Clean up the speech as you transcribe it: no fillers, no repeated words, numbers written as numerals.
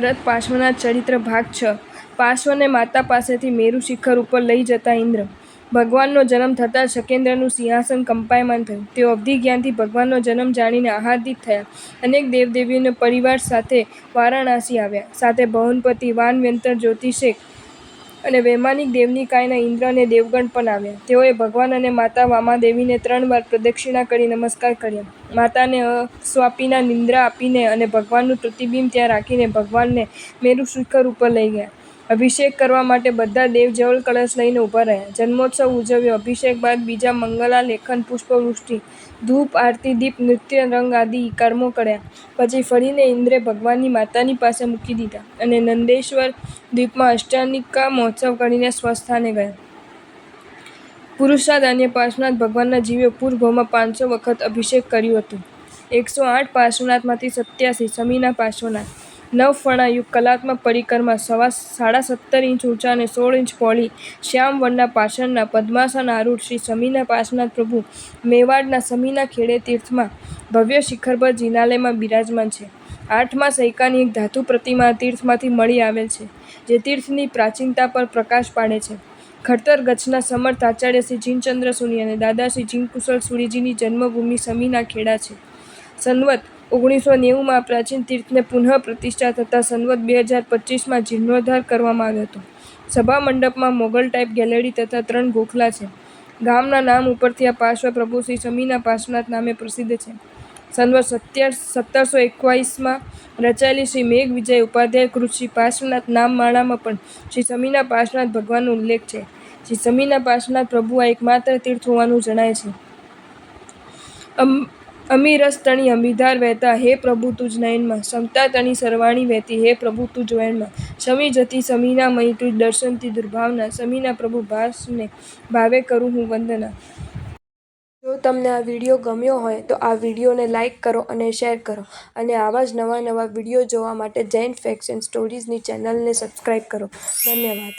રથ પાર્શ્વનાથ ચરિત્ર ભાગ 6 પાર્શ્વને માતા પાસેથી મેરુ શિખર ઉપર લઈ જતા ઇન્દ્ર. ભગવાનનો જન્મ થતાં શકેન્દ્રનું સિંહાસન કંપાયમાન થયું. તેઓ અબ્ધિજ્ઞાનથી ભગવાનનો જન્મ જાણીને આહ્લાદિત થયા. અનેક દેવદેવીઓના પરિવાર સાથે વારાણસી આવ્યા. સાથે ભવનપતિ, વાનવંતર, જ્યોતિષેક અને વૈમાનિક દેવનિકાયના ઇન્દ્ર અને દેવગણ પણ આવ્યા. તેઓએ ભગવાન અને માતા વામાદેવીને 3 વાર પ્રદક્ષિણા કરી નમસ્કાર કર્યા. માતાને અસ્વાપિના નિંદ્રા આપીને અને ભગવાનનું પ્રતિબિંબ ત્યાં રાખીને ભગવાનને મેરુ શિખર ઉપર લઈ ગયા. અભિષેક કરવા માટે બધા દેવ જળ કળશ લઈને ઊભા રહ્યા. જન્મોત્સવ ઉજવ્યો. અભિષેક બાદ બીજા મંગલાલેખન, પુષ્પવૃષ્ટિ, ધૂપ, આરતી, દીપ, નૃત્ય, રંગ આદિ કર્મો કર્યા. પછી ફરીને ઇન્દ્રે ભગવાનની માતાની પાસે મૂકી દીધા અને નંદેશ્વર દ્વીપમાં અષ્ટાનિકા મહોત્સવ કરીને સ્વસ્થાને ગયા. પુરુષાર્થ અન્ય પાર્શ્વનાથ ભગવાનના જીવે પૂર્વભાવમાં 500 વખત અભિષેક કર્યું હતું. 108 પાર્શ્વનાથમાંથી 87 શમીના પાર્શ્વનાથ. 9 ફણાયુક્ત કલાત્મક પરિકરમાં 17.5 ઇંચ ઊંચા અને 16 ઇંચ પહોળી શ્યામ વર્ણના પાષાણના પદ્માસન આરૂઢ શ્રી શમીના પાર્શ્વનાથ પ્રભુ મેવાડના શમીના ખેડે તીર્થમાં ભવ્ય શિખર પર જિનાલયમાં બિરાજમાન છે. 8મા સૈકાની એક ધાતુ પ્રતિમા આ તીર્થમાંથી મળી આવેલ છે, જે તીર્થની પ્રાચીનતા પર પ્રકાશ પાડે છે. ખડતર ગચ્છના સમર્થ આચાર્ય શ્રી જીનચંદ્ર સુરી અને દાદા શ્રી જીનકુશલ સુરીજીની જન્મભૂમિ શમીના ખેડા છે. સંવત 1990માં પ્રાચીન તીર્થને પુનઃ પ્રતિષ્ઠા થતાં સંવત 2025માં જીર્ણોદ્ધાર કરવામાં આવ્યો હતો. સભા મંડપમાં મોગલ ટાઇપ ગેલેરી તથા 3 ગોખલા છે. ગામના નામ ઉપરથી આ પાર્શ્વ પ્રભુ શ્રી શમીના પાર્શ્વનાથ નામે પ્રસિદ્ધ છે. સંવત 1721માં રચાયેલી શ્રી મેઘવિજય ઉપાધ્યાય કૃત શ્રી પાર્શ્વનાથ નામમાળામાં પણ શ્રી શમીના પાર્શ્વનાથ ભગવાનનો ઉલ્લેખ છે. શ્રી શમીના પાર્શ્વનાથ પ્રભુ આ એકમાત્ર તીર્થ હોવાનું જણાય છે. અમી રસ તણી અમીધાર વહેતા, હે પ્રભુ તુજ નયનમાં. સમતા તણી સરવાણી વહેતી, હે પ્રભુ તુજ વયનમાં. શમી જતી શમીના મહી તુજ દર્શનથી દુર્ભાવના. શમીના પ્રભુ ભાસને ભાવે કરું હું વંદના. જો તમને આ વિડીયો ગમ્યો હોય તો આ વિડીયોને લાઇક કરો અને શેર કરો અને આવા જ નવા વિડીયો જોવા માટે જૈન ફેક્ટ્સ એન્ડ સ્ટોરીઝની ચેનલને સબસ્ક્રાઈબ કરો. ધન્યવાદ.